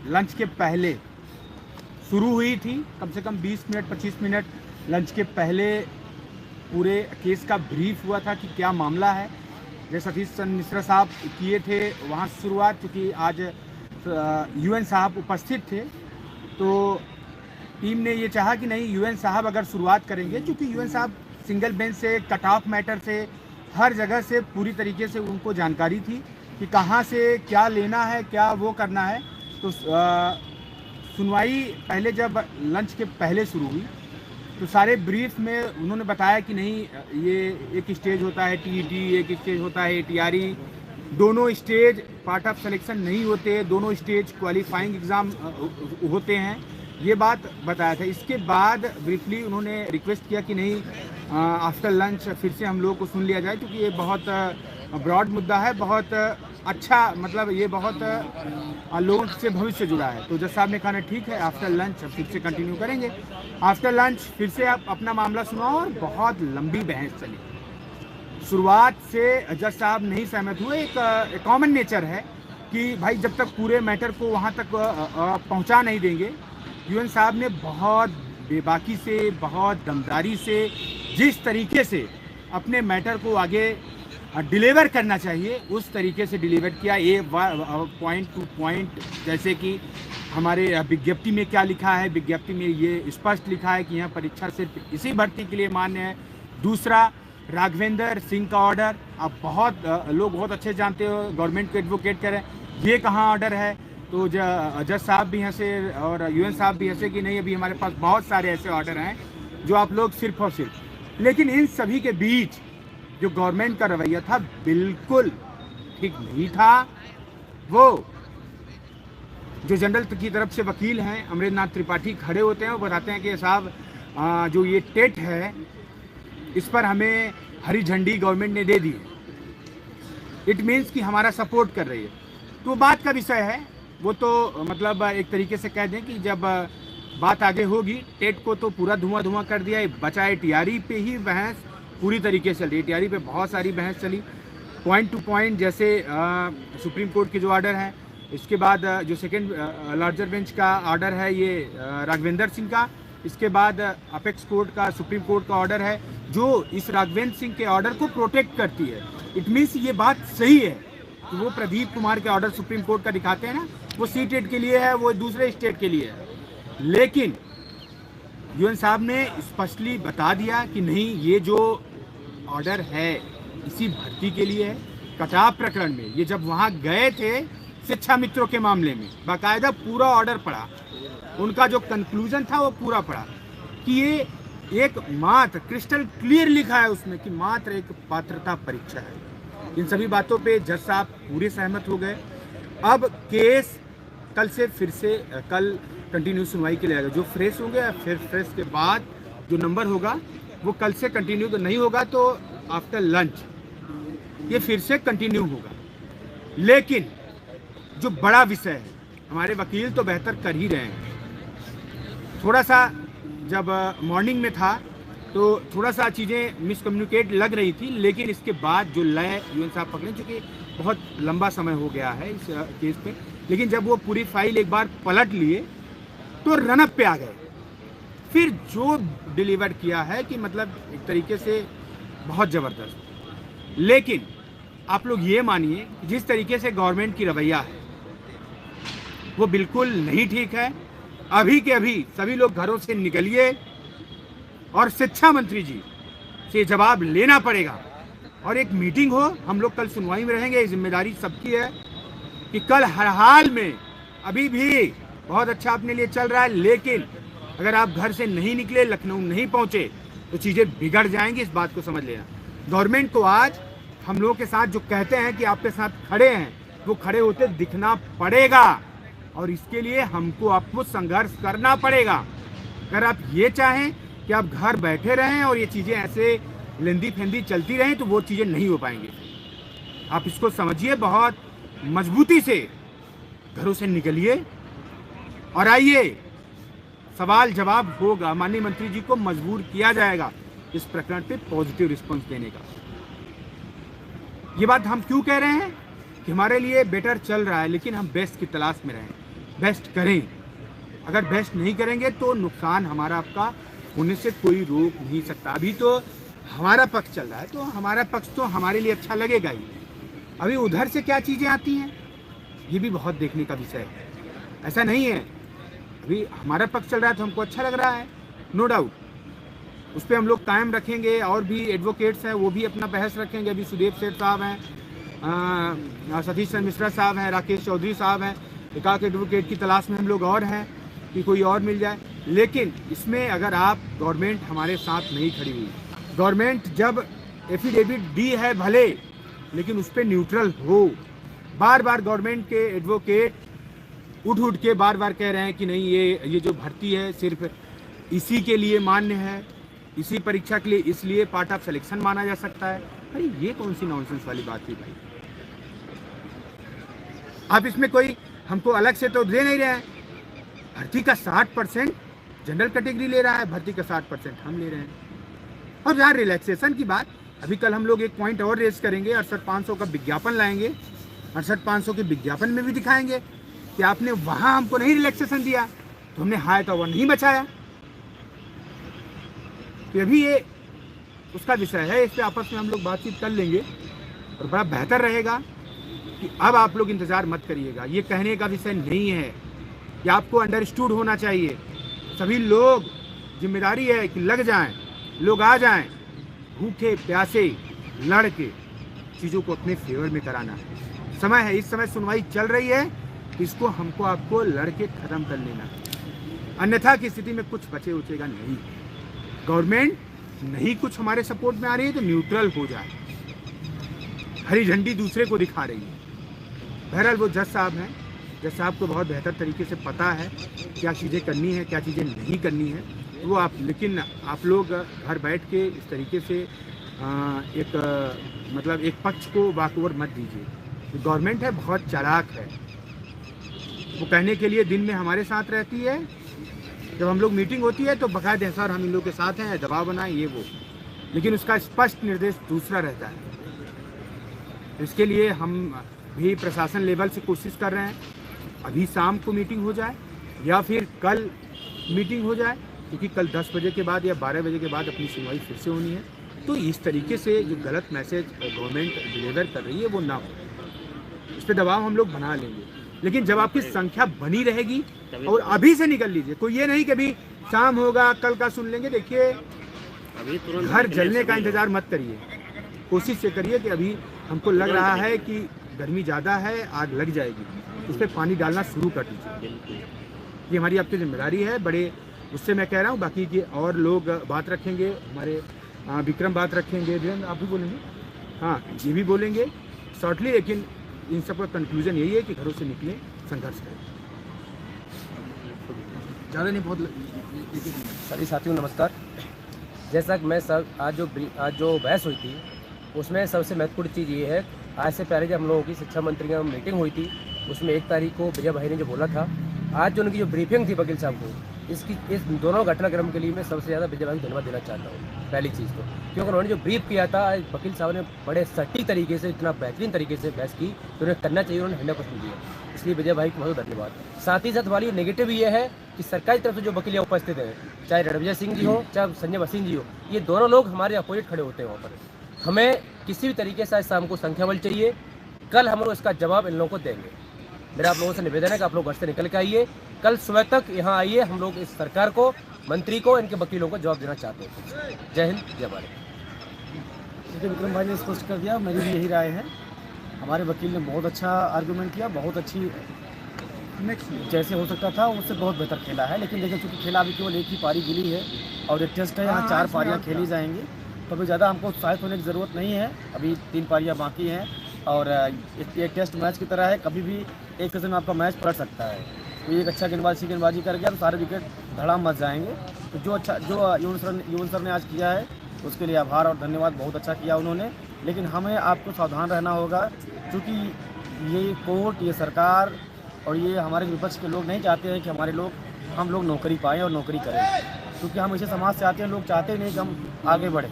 Lunch के पहले शुरू हुई थी। कम से कम 20 मिनट 25 मिनट लंच के पहले पूरे केस का ब्रीफ हुआ था कि क्या मामला है। जैसे सतीश चंद्र मिश्रा साहब किए थे वहाँ से शुरुआत, क्योंकि आज यूएन साहब उपस्थित थे, तो टीम ने ये चाहा कि नहीं, यूएन साहब अगर शुरुआत करेंगे, क्योंकि यूएन साहब सिंगल बेंच से, कट ऑफ मैटर से, हर जगह से पूरी तरीके से उनको जानकारी थी कि कहाँ से क्या लेना है, क्या वो करना है। तो सुनवाई पहले जब लंच के पहले शुरू हुई तो सारे ब्रीफ में उन्होंने बताया कि नहीं, ये एक स्टेज होता है टीईटी, एक स्टेज होता है टीआरई, दोनों स्टेज पार्ट ऑफ सिलेक्शन नहीं होते, दोनों स्टेज क्वालिफाइंग एग्ज़ाम होते हैं, ये बात बताया था। इसके बाद ब्रीफली उन्होंने रिक्वेस्ट किया कि नहीं, आफ्टर लंच फिर से हम लोग को सुन लिया जाए, क्योंकि ये बहुत ब्रॉड मुद्दा है, बहुत अच्छा, मतलब ये बहुत लोगों से भविष्य से जुड़ा है। तो जज साहब ने कहा ठीक है, आफ्टर लंच फिर से कंटिन्यू करेंगे। आफ्टर लंच फिर से आप अपना मामला सुनाओ, और बहुत लंबी बहस चली। शुरुआत से जज साहब नहीं सहमत हुए। एक कॉमन नेचर है कि भाई जब तक पूरे मैटर को वहाँ तक पहुँचा नहीं देंगे, यूएन साहब ने बहुत बेबाकी से, बहुत दमदारी से, जिस तरीके से अपने मैटर को आगे डिलीवर करना चाहिए उस तरीके से डिलीवर किया। ये पॉइंट टू पॉइंट, जैसे कि हमारे विज्ञप्ति में क्या लिखा है, विज्ञप्ति में ये स्पष्ट लिखा है कि यह परीक्षा सिर्फ इसी भर्ती के लिए मान्य है। दूसरा, राघवेंद्र सिंह का ऑर्डर, आप बहुत लोग बहुत अच्छे जानते हो, गवर्नमेंट को एडवोकेट करें, ये कहाँ ऑर्डर है। तो जज साहब भी हंसे और यूएन साहब भी हंसे कि नहीं, अभी हमारे पास बहुत सारे ऐसे ऑर्डर हैं जो आप लोग सिर्फ और सिर्फ। लेकिन इन सभी के बीच जो गवर्नमेंट का रवैया था बिल्कुल ठीक नहीं था। वो जो जनरल की तरफ से वकील हैं अमरेंद्र नाथ त्रिपाठी खड़े होते हैं, वो बताते हैं कि साहब जो ये टेट है इस पर हमें हरी झंडी गवर्नमेंट ने दे दी है, इट मीन्स कि हमारा सपोर्ट कर रही है। तो बात का विषय है, वो तो मतलब एक तरीके से कह दें कि जब बात आगे होगी, टेट को तो पूरा धुआं धुआं कर दिया, बचा है टीआरई पे ही बहस पूरी तरीके से चल रही है। टीआरई पे बहुत सारी बहस चली, पॉइंट टू पॉइंट, जैसे सुप्रीम कोर्ट के जो ऑर्डर हैं, इसके बाद जो सेकंड लार्जर बेंच का ऑर्डर है ये राघवेंद्र सिंह का, इसके बाद अपेक्स कोर्ट का, सुप्रीम कोर्ट का ऑर्डर है जो इस राघवेंद्र सिंह के ऑर्डर को प्रोटेक्ट करती है। इट मीन्स ये बात सही है कि वो प्रदीप कुमार के ऑर्डर सुप्रीम कोर्ट का दिखाते हैं ना, वो सीटेट के लिए है, वो दूसरे स्टेट के लिए है। लेकिन यूएन साहब ने स्पष्टली बता दिया कि नहीं, ये जो ऑर्डर है इसी भर्ती के लिए है। कटाव प्रकरण में ये जब वहाँ गए थे शिक्षा मित्रों के मामले में, बाकायदा पूरा ऑर्डर पढ़ा, उनका जो कंक्लूजन था वो पूरा पढ़ा कि ये एक मात्र क्रिस्टल क्लियर लिखा है उसमें कि मात्र एक पात्रता परीक्षा है। इन सभी बातों पे जज साहब पूरे सहमत हो गए। अब केस कल से फिर से कल कंटिन्यू सुनवाई के लिए आएगा। जो फ्रेश होंगे, फिर फ्रेश के बाद जो नंबर होगा वो कल से कंटिन्यू तो नहीं होगा, तो आफ्टर लंच ये फिर से कंटिन्यू होगा। लेकिन जो बड़ा विषय है, हमारे वकील तो बेहतर कर ही रहे हैं। थोड़ा सा जब मॉर्निंग में था तो थोड़ा सा चीज़ें मिसकम्युनिकेट लग रही थी, लेकिन इसके बाद जो लय यूएन साहब पकड़े, चूँकि बहुत लंबा समय हो गया है इस केस पे, लेकिन जब वो पूरी फाइल एक बार पलट लिए तो रनअप पे आ गए। फिर जो डिलीवर किया है कि मतलब एक तरीके से बहुत ज़बरदस्त। लेकिन आप लोग ये मानिए जिस तरीके से गवर्नमेंट की रवैया है वो बिल्कुल नहीं ठीक है। अभी के अभी सभी लोग घरों से निकलिए और शिक्षा मंत्री जी से जवाब लेना पड़ेगा, और एक मीटिंग हो। हम लोग कल सुनवाई में रहेंगे, जिम्मेदारी सबकी है कि कल हर हाल में, अभी भी बहुत अच्छा अपने लिए चल रहा है, लेकिन अगर आप घर से नहीं निकले, लखनऊ नहीं पहुंचे, तो चीज़ें बिगड़ जाएंगी, इस बात को समझ लेना। गवर्नमेंट को आज हम लोगों के साथ जो कहते हैं कि आपके साथ खड़े हैं, वो खड़े होते दिखना पड़ेगा, और इसके लिए हमको आपको संघर्ष करना पड़ेगा। अगर आप ये चाहें कि आप घर बैठे रहें और ये चीज़ें ऐसे लेंदी फेंदी चलती रहें, तो वो चीज़ें नहीं हो पाएंगी। आप इसको समझिए, बहुत मजबूती से घरों से निकलिए और आइए, सवाल जवाब होगा। माननीय मंत्री जी को मजबूर किया जाएगा इस प्रकरण पे पॉजिटिव रिस्पॉन्स देने का। ये बात हम क्यों कह रहे हैं कि हमारे लिए बेटर चल रहा है, लेकिन हम बेस्ट की तलाश में रहें। बेस्ट करें। अगर बेस्ट नहीं करेंगे तो नुकसान हमारा आपका होने से कोई रोक नहीं सकता। अभी तो हमारा पक्ष चल रहा है तो हमारा पक्ष तो हमारे लिए अच्छा लगेगा ही। अभी उधर से क्या चीज़ें आती हैं ये भी बहुत देखने का विषय है। ऐसा नहीं है, अभी हमारा पक्ष चल रहा है तो हमको अच्छा लग रहा है, नो डाउट, उस पर हम लोग कायम रखेंगे। और भी एडवोकेट्स हैं वो भी अपना बहस रखेंगे। अभी सुदेव सेठ साहब हैं, सतीश चंद्र मिश्रा साहब हैं, राकेश चौधरी साहब हैं, एकाक एडवोकेट की तलाश में हम लोग और हैं कि कोई और मिल जाए। लेकिन इसमें अगर आप गवर्नमेंट हमारे साथ नहीं खड़ी हुई, गवर्नमेंट जब एफिडेविट दी है भले, लेकिन उस पर न्यूट्रल हो। बार बार गवर्नमेंट के एडवोकेट उठ के बार बार कह रहे हैं कि नहीं ये जो भर्ती है सिर्फ इसी के लिए मान्य है, इसी परीक्षा के लिए इसलिए पार्ट ऑफ सिलेक्शन माना जा सकता है। भाई ये कौन सी नॉनसेंस वाली बात थी भाई। आप इसमें कोई हमको अलग से तो दे नहीं रहे हैं। भर्ती का 60% जनरल कैटेगरी ले रहा है, भर्ती का 60% हम ले रहे हैं। और यार रिलैक्सेशन की बात, अभी कल हम लोग एक पॉइंट और रेस करेंगे, 68,500 का विज्ञापन लाएंगे, 68,500 के विज्ञापन में भी दिखाएंगे कि आपने वहां हमको नहीं रिलैक्सेशन दिया तो हमने हाई टावर नहीं बचाया। तो अभी ये उसका विषय है, इस पर आपस में हम लोग बातचीत कर लेंगे और बड़ा बेहतर रहेगा कि अब आप लोग इंतज़ार मत करिएगा। ये कहने का विषय नहीं है, ये आपको अंडरस्टूड होना चाहिए। सभी लोग जिम्मेदारी है कि लग जाएं, लोग आ जाएं, भूखे प्यासे लड़ के चीज़ों को अपने फेवर में कराना है। समय है, इस समय सुनवाई चल रही है, इसको हमको आपको लड़ के ख़त्म कर लेना है। अन्यथा की स्थिति में कुछ बचे उचेगा नहीं। गवर्नमेंट नहीं कुछ हमारे सपोर्ट में आ रही है तो न्यूट्रल हो जाए, हरी झंडी दूसरे को दिखा रही है। बहरहाल वो जज साहब हैं, जज साहब को बहुत बेहतर तरीके से पता है क्या चीज़ें करनी है क्या चीज़ें नहीं करनी है। वो आप, लेकिन आप लोग घर बैठ के इस तरीके से मतलब एक पक्ष को बाकवर मत दीजिए। गवर्नमेंट है बहुत चालाक है, वो कहने के लिए दिन में हमारे साथ रहती है, जब हम लोग मीटिंग होती है तो बकायदे सर हम इन लोग के साथ हैं, दबाव बनाए ये वो, लेकिन उसका स्पष्ट निर्देश दूसरा रहता है। इसके लिए हम भी प्रशासन लेवल से कोशिश कर रहे हैं अभी शाम को मीटिंग हो जाए या फिर कल मीटिंग हो जाए, क्योंकि कल 10 बजे के बाद या 12 बजे के बाद अपनी सुनवाई फिर से होनी है। तो इस तरीके से जो गलत मैसेज गवर्नमेंट डिलीवर कर रही है वो ना हो, इस पर दबाव हम लोग बना लेंगे। लेकिन जब आपकी संख्या बनी रहेगी, और अभी से निकल लीजिए, कोई ये नहीं कि अभी शाम होगा कल का सुन लेंगे। देखिए अभी घर जलने का इंतजार मत करिए, कोशिश ये करिए कि अभी हमको लग रहा है कि गर्मी ज़्यादा है, आग लग जाएगी, उस पर पानी डालना शुरू कर दीजिए। ये हमारी आपकी जिम्मेदारी है, बड़े उससे मैं कह रहा हूँ। बाकी के और लोग बात रखेंगे, हमारे विक्रम बात रखेंगे, धीरेन्द्र आप भी बोलेंगे, हाँ ये भी बोलेंगे शॉर्टली। लेकिन इन सब का कंक्लूजन यही है कि घरों से निकले, संघर्ष करें, ज़्यादा नहीं बहुत। सभी साथियों नमस्कार। जैसा कि मैं सर आज जो बहस हुई थी उसमें सबसे महत्वपूर्ण चीज़ ये है, आज से पहले जब हम लोगों की शिक्षा मंत्री की मीटिंग हुई थी उसमें 1 तारीख को विजय भाई ने जो बोला था, आज जो उनकी जो ब्रीफिंग थी वकील साहब को, इस दोनों घटनाक्रम के लिए मैं सबसे ज़्यादा विजय भाई को धन्यवाद देना चाहता हूँ। पहली चीज़ तो क्योंकि उन्होंने जो ब्रीफ किया था, वकील साहब ने बड़े सटीक तरीके से, इतना बेहतरीन तरीके से बहस की तो उन्हें करना चाहिए, उन्होंने 100% दिया, इसलिए विजय भाई को बहुत धन्यवाद। साथ ही साथ वाली नेगेटिव ये है कि सरकारी तरफ से जो वकील उपस्थित हैं, चाहे रणविजय सिंह जी हो चाहे संजय भसीन जी हो, ये दोनों लोग हमारे अपोजिट खड़े होते हैं वहाँ पर। हमें किसी भी तरीके से आज शाम को संख्या बल चाहिए, कल हम लोग इसका जवाब इन लोगों को देंगे। मेरा आप लोगों से निवेदन है कि आप लोग घर से निकल के आइए, कल सुबह तक यहाँ आइए, हम लोग इस सरकार को, मंत्री को, इनके वकीलों को जवाब देना चाहते हैं। जय हिंद जय भारत। देखिए विक्रम भाई ने स्पष्ट कर दिया, मेरी भी यही राय है। हमारे वकील ने बहुत अच्छा आर्गूमेंट किया, बहुत अच्छी जैसे हो सकता था उससे बहुत बेहतर खेला है। लेकिन देखिए चूँकि खेला अभी केवल एक ही पारी गिली है और एक टेस्ट है, यहाँ 4 पारियाँ खेली जाएंगी, तो अभी ज़्यादा हमको उत्साहित होने की ज़रूरत नहीं है। अभी 3 पारियाँ बाकी हैं और एक टेस्ट मैच की तरह है, कभी भी एक सेशन में आपका मैच पलट सकता है। तो एक अच्छा गेंदबाजी कर गया तो सारे विकेट धड़ाम मच जाएंगे। तो जो युवन सर ने आज किया है उसके लिए आभार और धन्यवाद, बहुत अच्छा किया उन्होंने। लेकिन हमें आपको सावधान रहना होगा, क्योंकि ये कोर्ट, ये सरकार और ये हमारे विपक्ष के लोग नहीं चाहते हैं कि हम लोग नौकरी पाएँ और नौकरी करें, क्योंकि हम ऐसे समाज से आते हैं, लोग चाहते नहीं कि हम आगे बढ़ें।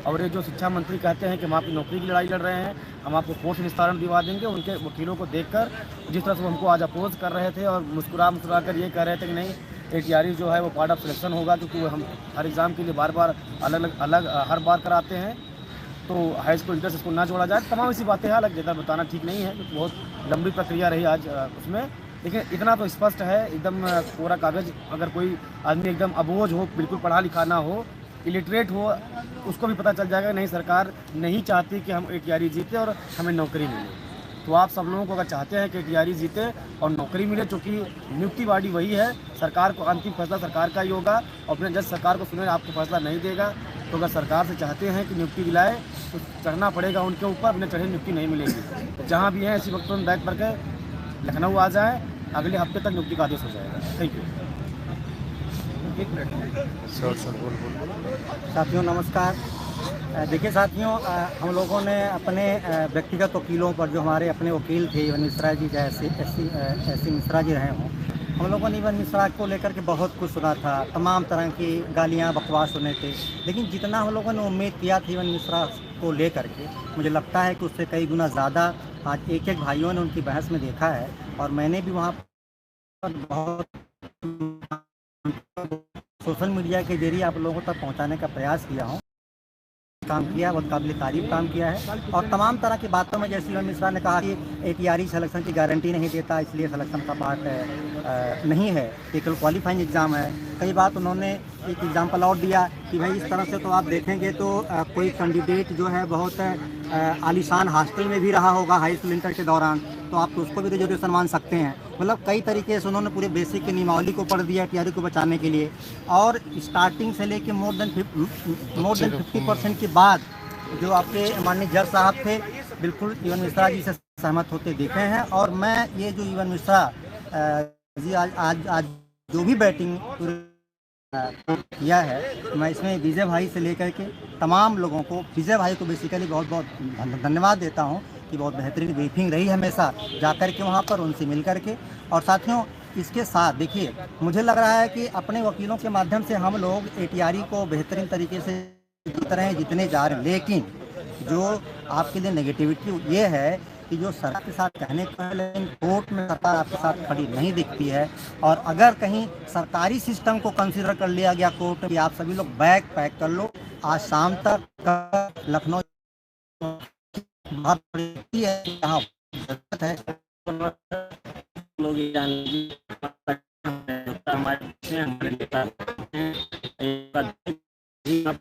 और ये जो शिक्षा मंत्री कहते हैं कि हम आपकी नौकरी की लड़ाई लड़ रहे हैं, हम आपको कोर्ट से निस्तारण दिवा देंगे, उनके वकीलों को देखकर जिस तरह से वो हमको आज अपोज कर रहे थे और मुस्कुरा कर ये कह रहे थे कि नहीं ATRE जो है वो पार्ट ऑफ सिलेक्शन होगा, क्योंकि हम हर एग्ज़ाम के लिए बार बार अलग हर बार कराते हैं, तो हाई स्कूल इंटर स्कूल ना जोड़ा जाए। तमाम ऐसी बातें हैं, अलग जगह बताना ठीक नहीं है, क्योंकि बहुत लंबी प्रक्रिया रही आज उसमें। लेकिन इतना तो स्पष्ट है, एकदम कोरा कागज़, अगर कोई आदमी एकदम अबोझ हो, बिल्कुल पढ़ा लिखा ना हो, इलिटरेट हो, उसको भी पता चल जाएगा नहीं सरकार नहीं चाहती कि हम ATRE जीते और हमें नौकरी मिले। तो आप सब लोगों को अगर चाहते हैं कि ATRE जीते और नौकरी मिले, चूँकि नियुक्ति बॉडी वही है, सरकार को अंतिम फैसला सरकार का ही होगा और अपने जज सरकार को सुने आपको फैसला नहीं देगा। तो अगर सरकार से चाहते हैं कि नियुक्ति दिलाए तो चढ़ना पड़ेगा उनके ऊपर, अपने चढ़े नियुक्ति नहीं मिलेगी। तो जहाँ भी हैं ऐसी वक्त में बैग भर के लखनऊ आ जाएँ, अगले हफ्ते तक नियुक्ति का आदेश हो जाएगा। Thank you. साथियों नमस्कार। देखिए साथियों, हम लोगों ने अपने व्यक्तिगत वकीलों पर, जो हमारे अपने वकील थे इवन मिश्रा जी, जैसे ऐसी मिश्रा जी रहे हों, हम लोगों ने इवन मिश्रा को लेकर के बहुत कुछ सुना था, तमाम तरह की गालियां बकवास सुने थे। लेकिन जितना हम लोगों ने उम्मीद किया था इवन मिश्रा को लेकर के, मुझे लगता है कि उससे कई गुना ज़्यादा आज एक भाइयों ने उनकी बहस में देखा है। और मैंने भी वहाँ पर बहुत सोशल मीडिया के जरिए आप लोगों तक पहुंचाने का प्रयास किया हूं, काम किया, बहुत काबिल तारीफ काम किया है। और तमाम तरह की बातों में, जैसे इवन मिश्रा ने कहा कि ATRE सिलेक्शन की गारंटी नहीं देता, इसलिए सिलेक्शन का पार्ट नहीं है, केवल क्वालिफाइंग एग्ज़ाम है। कई बात उन्होंने एक एग्जाम्पल और दिया कि भाई इस तरह से तो आप देखेंगे तो कोई कैंडिडेट जो है बहुत आलीशान हॉस्टल में भी रहा होगा हाई स्कूल इंटर के दौरान, तो आप तो उसको भी रिजर्वेशन मान सकते हैं। मतलब कई तरीके से उन्होंने पूरे बेसिक की नियमावली को पढ़ दिया ATRE को बचाने के लिए। और स्टार्टिंग से लेके मोर देन 50% के बाद जो आपके माननीय जज साहब थे, बिल्कुल इवन मिश्रा जी से सहमत होते देखे हैं। और मैं ये जो इवन मिश्रा जी आज जो भी बैटिंग किया है, मैं इसमें विजय भाई से लेकर के तमाम लोगों को, विजय भाई को बेसिकली बहुत बहुत धन्यवाद देता हूं कि बहुत बेहतरीन ब्रीफिंग रही हमेशा जाकर के वहां पर उनसे मिल कर के। और साथियों इसके साथ देखिए, मुझे लग रहा है कि अपने वकीलों के माध्यम से हम लोग ATRE को बेहतरीन तरीके से जीत रहे हैं, जितने जा रहे हैं। लेकिन जो आपके लिए नेगेटिविटी ये है कि जो सरकार के साथ कहने को है, लेकिन कोर्ट में सरकार आपके साथ खड़ी नहीं दिखती है। और अगर कहीं सरकारी सिस्टम को कंसीडर कर लिया गया कोर्ट में, आप सभी लोग बैग पैक कर लो, आज शाम तक लखनऊ है